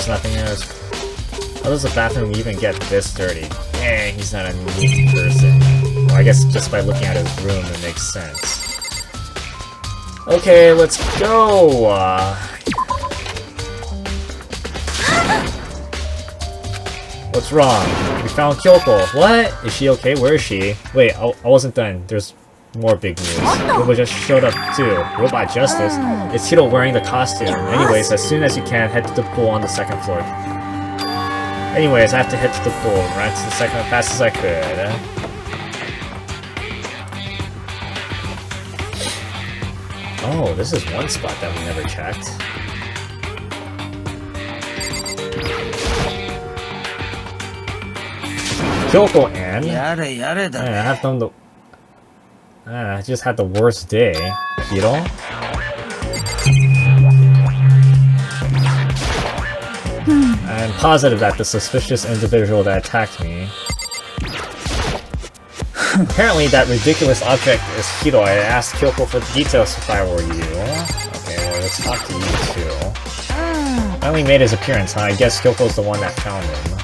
there's nothing else. How does the bathroom even get this dirty? Dang, he's not a neat person. Well, I guess just by looking at his room it makes sense. Okay, let's go! What's wrong? We found Kyoko. What? Is she okay? Where is she? Wait, I wasn't done. There's more big news. Robo just showed up too. Robot Justice? It's Hiro wearing the costume. Anyways, as soon as you can, head to the pool on the 2nd floor. Anyways, I have to head to the pool. Run to the 2nd as fast as I could. Oh, this is one spot that we never checked. Kyoko and I have done the. I just had the worst day. Hiro? I'm positive that the suspicious individual that attacked me. Apparently, that ridiculous object is Hiro. I asked Kyoko for the details if I were you. Okay, well, let's talk to you too. Finally made his appearance, huh? I guess Kyoko's the one that found him.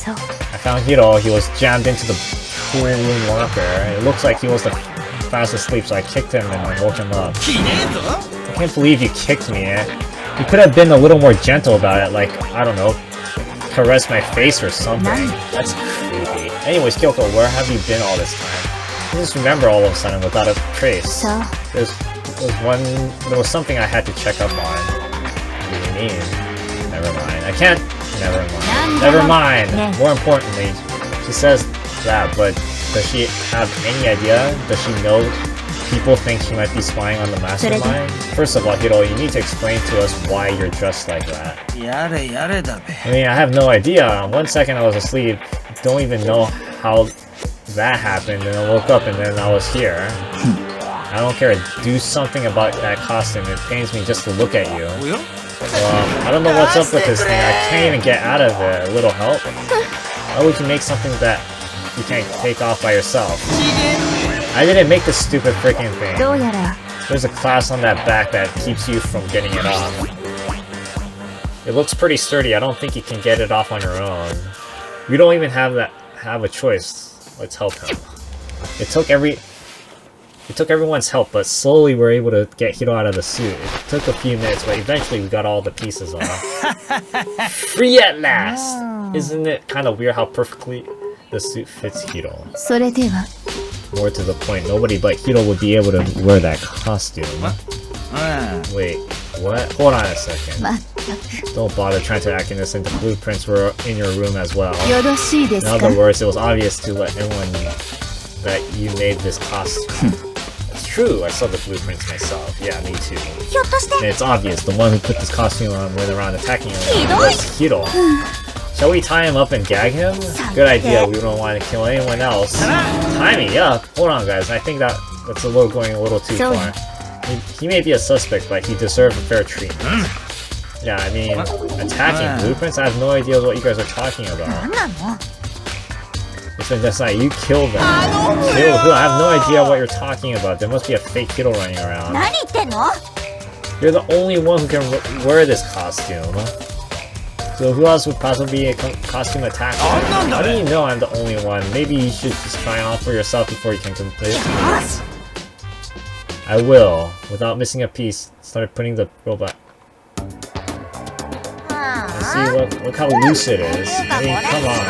I found Hiro. He was jammed into the pool room locker. It looks like he was fast asleep, so I kicked him and woke him up. I can't believe you kicked me. You could have been a little more gentle about it, like, I don't know, caress my face or something. That's creepy. Anyways, Kyoko, where have you been all this time? I just remember all of a sudden without a trace. There was something I had to check up on. What do you mean? Never mind. I can't. Never mind. More importantly, she says that, but does she have any idea? Does she know people think she might be spying on the mastermind? First of all, Hiro, you need to explain to us why you're dressed like that. I mean, I have no idea. 1 second I was asleep, don't even know how that happened, and I woke up and then I was here. I don't care. Do something about that costume. It pains me just to look at you. I don't know what's up with this thing. I can't even get out of it. A little help? How would you make something that you can't take off by yourself? I didn't make this stupid freaking thing. There's a clasp on that back that keeps you from getting it off. It looks pretty sturdy. I don't think you can get it off on your own. We don't even have a choice. Let's help him. It took everyone's help, but slowly we were able to get Hiro out of the suit. It took a few minutes, but eventually we got all the pieces off. Free at last! Isn't it kind of weird how perfectly the suit fits Hiro? More to the point, nobody but Hiro would be able to wear that costume. Wait, what? Hold on a second. Don't bother trying to act innocent. The blueprints were in your room as well. In other words, it was obvious to let everyone know that you made this costume. It's true, I saw the blueprints myself. Yeah, me too. And it's obvious, the one who put this costume on went around attacking him was Hiro. Shall we tie him up and gag him? Good idea, we don't want to kill anyone else. Tie me up? Hold on guys, I think that's going a little too far. He may be a suspect, but he deserves a fair treatment. Yeah, I mean, attacking blueprints? I have no idea what you guys are talking about. That's not you killed them. Kill who? I have no idea what you're talking about. There must be a fake Hiro running around. You're the only one who can wear this costume. So who else would possibly be a costume attacker? How do you know I'm the only one? Maybe you should just try on for yourself before you can complete it. I will. Without missing a piece, start putting the robot. I see, look how loose it is. I mean, come on.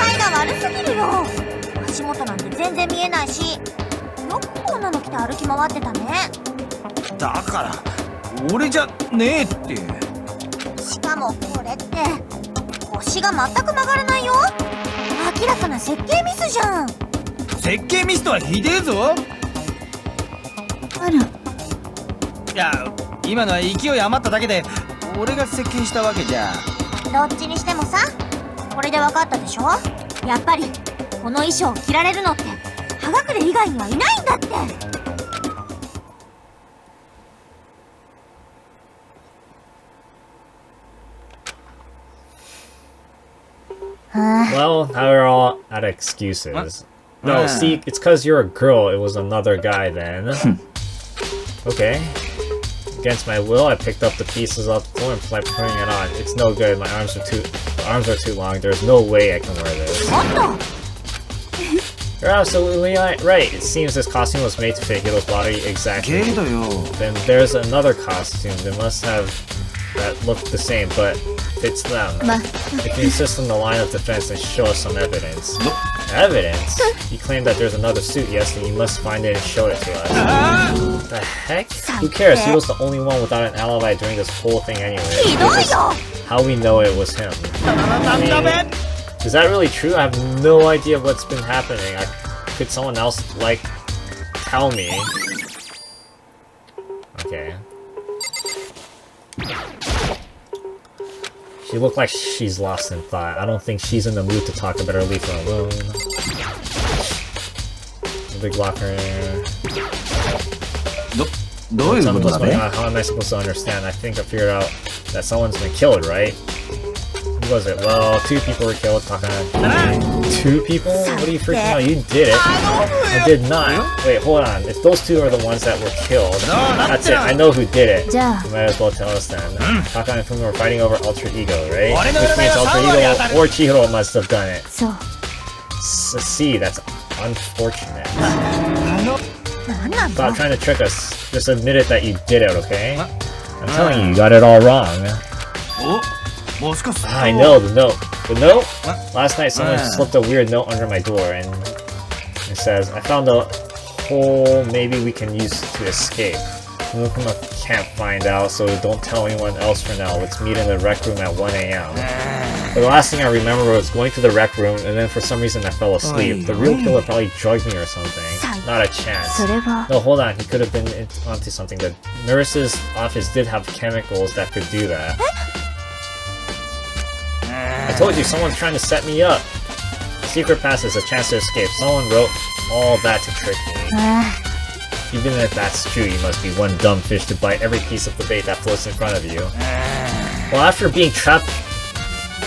Well, now we're all out of excuses. No, see, it's because you're a girl. It was another guy then. Okay. Against my will, I picked up the pieces off the floor and tried putting it on. It's no good. My arms are too long. There's no way I can wear this. You're absolutely right. It seems this costume was made to fit Hiro's body exactly. Then there's another costume. They must have that look the same, but fits them. If you insist on the line of defense, then show us some evidence. Evidence? You claim that there's another suit, yes, then you must find it and show it to us. The heck? Who cares? He was the only one without an alibi during this whole thing anyway. This is how we know it was him. I mean, is that really true? I have no idea what's been happening. Could someone else, like, tell me? Okay. She looked like she's lost in thought. I don't think she's in the mood to talk. I better leave her alone. The big locker. How am I supposed to understand? I think I figured out that someone's been killed, right? Who was it? Well, 2 people were killed. 2 people? What are you freaking out? You did it. I did not. Wait, hold on. If those 2 are the ones that were killed, that's it. I know who did it. You might as well tell us then. Taka and Fumi were fighting over Alter Ego, right? Which means Alter Ego or Chihiro must have done it. See, that's unfortunate. Stop trying to trick us. Just admit it that you did it, okay? I'm telling you, you got it all wrong. I know, the note. The note? Last night someone slipped a weird note under my door and it says, I found a hole maybe we can use to escape. Mukuma can't find out, so don't tell anyone else for now. Let's meet in the rec room at 1 AM. But the last thing I remember was going to the rec room and then for some reason I fell asleep. The real killer probably drugged me or something. Not a chance. No, hold on, he could have been onto something. The nurse's office did have chemicals that could do that. I told you, someone's trying to set me up. Secret pass is a chance to escape. Someone wrote all that to trick me. Even if that's true, you must be one dumb fish to bite every piece of the bait that floats in front of you. Well, after being trapped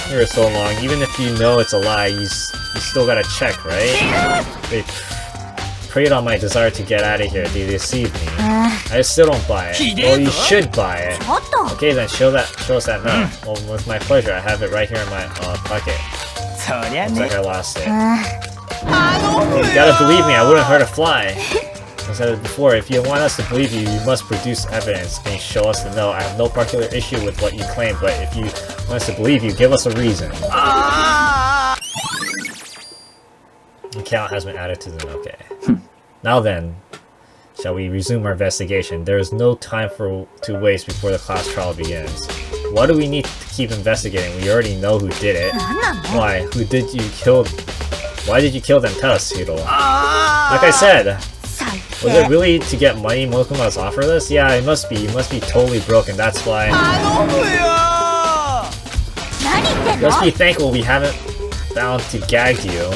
here so long, even if you know it's a lie, you still gotta check, right? They preyed on my desire to get out of here. They deceived me. I still don't buy it. Well, you should buy it. Okay, then show us that note. Well, with my pleasure. I have it right here in my pocket. Looks like I lost it. You gotta believe me, I wouldn't hurt a fly. I said it before, if you want us to believe you, you must produce evidence. Can you show us the note? I have no particular issue with what you claim, but if you want us to believe you, give us a reason. Account has been added to the note. Okay. Now then, shall we resume our investigation? There is no time to waste before the class trial begins. Why do we need to keep investigating? We already know who did it. Why? Why did you kill them? Tell us, Hiro. Like I said, was it really to get money Mokuma's offer this? Yeah, it must be. You must be totally broken, that's why. You must be thankful we haven't bound to gag you.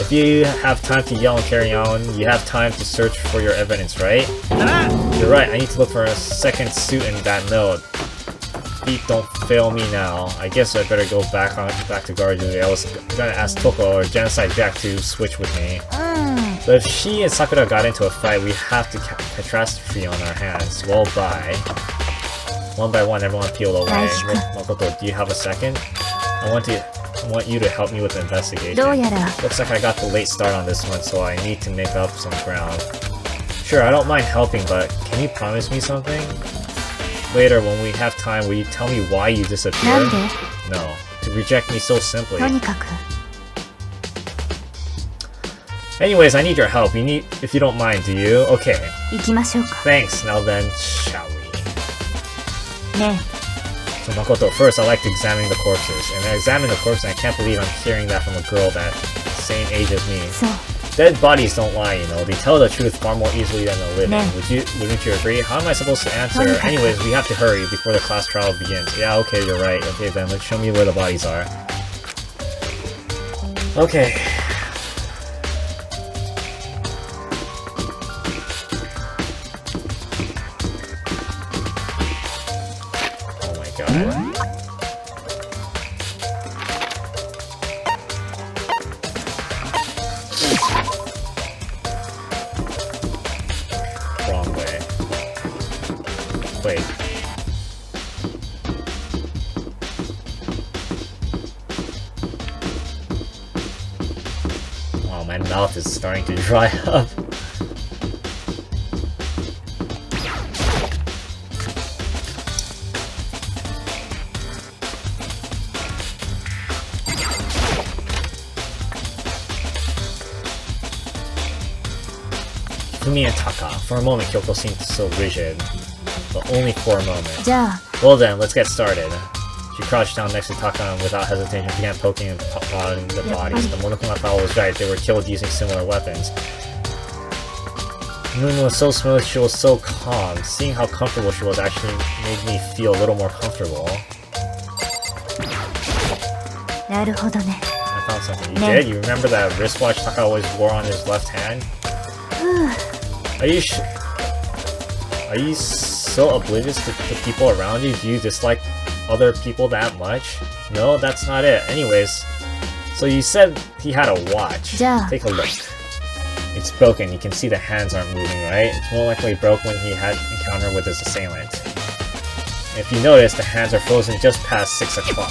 If you have time to yell and carry on, you have time to search for your evidence, right? You're right, I need to look for a second suit in that note. Feet don't fail me now. I guess I better go back to guard duty. I was gonna ask Toko or Genocide Jack to switch with me. But if she and Sakura got into a fight, we have to catastrophe on our hands. Well, bye. One by one, everyone peel away. Makoto, do you have a second? I want you to help me with the investigation. Looks like I got the late start on this one, so I need to make up some ground. Sure, I don't mind helping, but can you promise me something? Later, when we have time, will you tell me why you disappeared? No, to reject me so simply. Anyways, I need your help. If you don't mind, do you? Okay. Thanks. Now then, shall we? So Makoto, first I like to examine the corpses. And I examine the corpse and I can't believe I'm hearing that from a girl that same age as me. Dead bodies don't lie, you know. They tell the truth far more easily than the living. Wouldn't you agree? How am I supposed to answer? Anyways, we have to hurry before the class trial begins. Yeah, okay, you're right. Okay then, let's show me where the bodies are. Okay. Wrong way. Wait. my mouth is starting to dry up. Fumi and Taka. For a moment, Kyoko seemed so rigid, but only for a moment. Well then, let's get started. She crouched down next to Taka and without hesitation began poking and prodding the bodies. The monochrome fellow was right, they were killed using similar weapons. The moon was so smooth, she was so calm. Seeing how comfortable she was actually made me feel a little more comfortable. I found something. You did? You remember that wristwatch Taka always wore on his left hand? Are you so oblivious to the people around you? Do you dislike other people that much? No, that's not it. Anyways, so you said he had a watch. Take a look. It's broken. You can see the hands aren't moving, right? It's more likely broke when he had encounter with his assailant. If you notice, the hands are frozen just past 6 o'clock.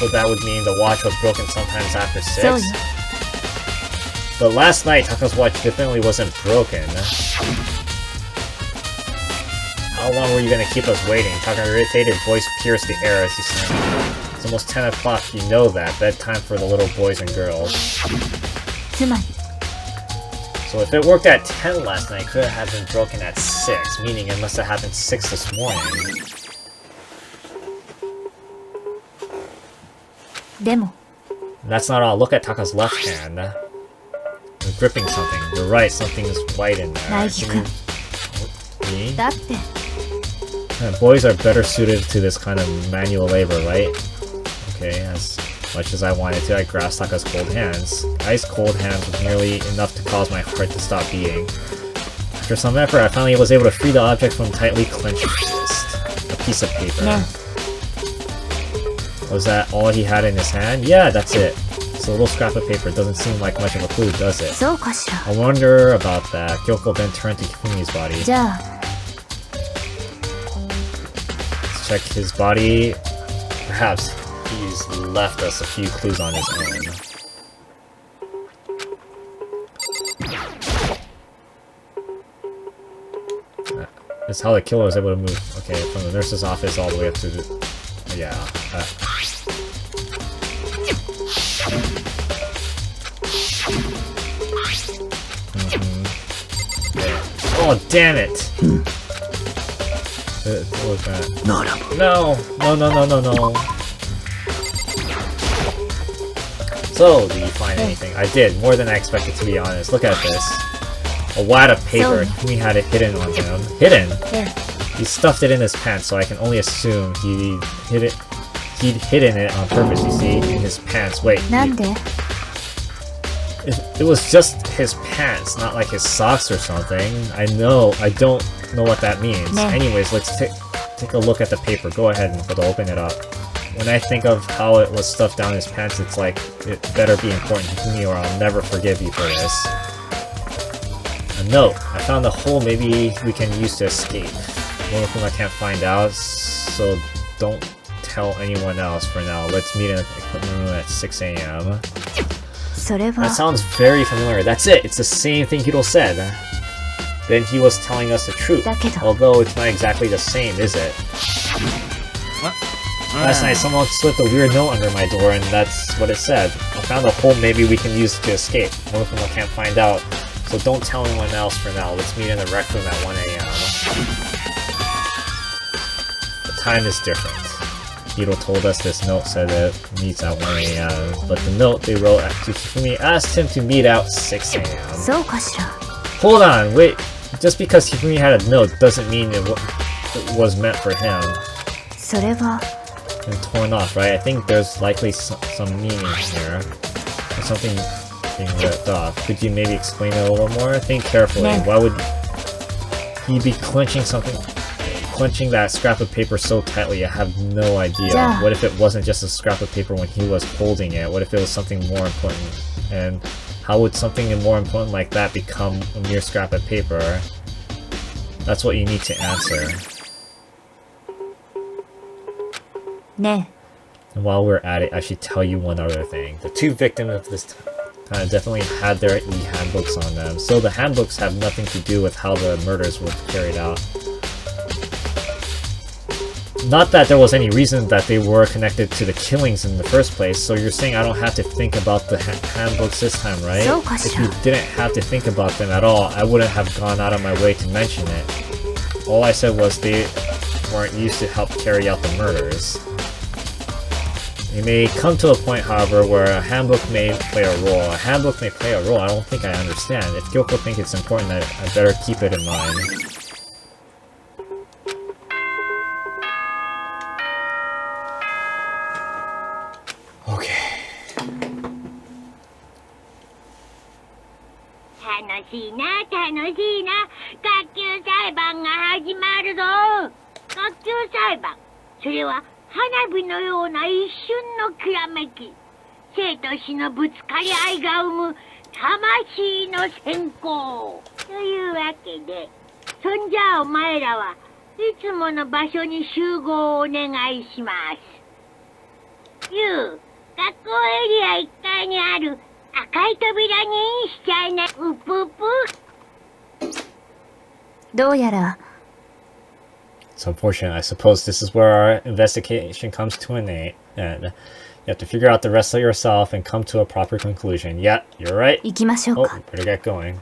So that would mean the watch was broken sometimes after 6. But last night, Taka's watch definitely wasn't broken. How long were you gonna keep us waiting? Taka's irritated voice pierced the air as he said, it's almost 10 o'clock, you know that. Bedtime for the little boys and girls. So if it worked at 10 last night, it could have been broken at 6, meaning it must have happened 6 this morning. And that's not all. Look at Taka's left hand. They're gripping something. You're right, something is white in there. Me? Boys are better suited to this kind of manual labor, right? Okay, as much as I wanted to, I grasped Taka's cold hands. Ice cold hands was nearly enough to cause my heart to stop beating. After some effort, I finally was able to free the object from tightly clenched fist. A piece of paper. Was that all he had in his hand? Yeah, that's it. It's a little scrap of paper. Doesn't seem like much of a clue, does it? I wonder about that. Kyoko then turned to Kifumi's body. Let's check his body. Perhaps he's left us a few clues on his own. That's how the killer was able to move. Okay, from the nurse's office all the way up to the... Yeah. Oh, damn it! What was that? No. So, did you find anything? I did, more than I expected, to be honest. Look at this. A wad of paper. He had it hidden on him. Hidden? He stuffed it in his pants, so I can only assume he'd hidden it on purpose, you see, in his pants. Wait. It was just his pants, not like his socks or something. I don't know what that means. Anyways, let's take a look at the paper. Go ahead and open it up. When I think of how it was stuffed down his pants, it's like, it better be important to me or I'll never forgive you for this. A note. I found a hole maybe we can use to escape. One of whom I can't find out, so don't tell anyone else for now. Let's meet in the equipment room at 6 AM. That sounds very familiar. That's it! It's the same thing Hiro said. Then he was telling us the truth. Although it's not exactly the same, is it? Last night someone slipped a weird note under my door and that's what it said. I found a hole maybe we can use to escape. One of them I can't find out. So don't tell anyone else for now. Let's meet in the rec room at 1 AM. The time is different. Hiro told us this note said it meets at 1 AM, but the note they wrote to Hifumi asked him to meet out 6 AM. Hold on, wait. Just because Hifumi had a note doesn't mean it was meant for him. And torn off, right? I think there's likely some meaning here. Or something being ripped off. Could you maybe explain it a little more? Think carefully. Why would he be clenching that scrap of paper so tightly? I have no idea. What if it wasn't just a scrap of paper when he was holding it? What if it was something more important? And how would something more important like that become a mere scrap of paper? That's what you need to answer. And while we're at it, I should tell you one other thing. The two victims of this definitely had their e-handbooks on them. So the handbooks have nothing to do with how the murders were carried out. Not that there was any reason that they were connected to the killings in the first place, so you're saying I don't have to think about the handbooks this time, right? If you didn't have to think about them at all, I wouldn't have gone out of my way to mention it. All I said was they weren't used to help carry out the murders. You may come to a point, however, where a handbook may play a role. A handbook may play a role, I don't think I understand. If Gyoko thinks it's important, I better keep it in mind. Okay. 楽しいな、楽しいな。学級裁判が始まるぞ。学級裁判。それは花火のような一瞬のきらめき。生と死のぶつかり合いが生む魂の閃光。というわけで、そんじゃお前らはいつもの場所に集合をお願いします。ゆう、学校エリア1階にある赤い扉にインしちゃいな。うぷうぷ。どうやら It's unfortunate. I suppose this is where our investigation comes to an end. You have to figure out the rest of yourself and come to a proper conclusion. Yeah, you're right. 行きましょう Oh, か。 better get going.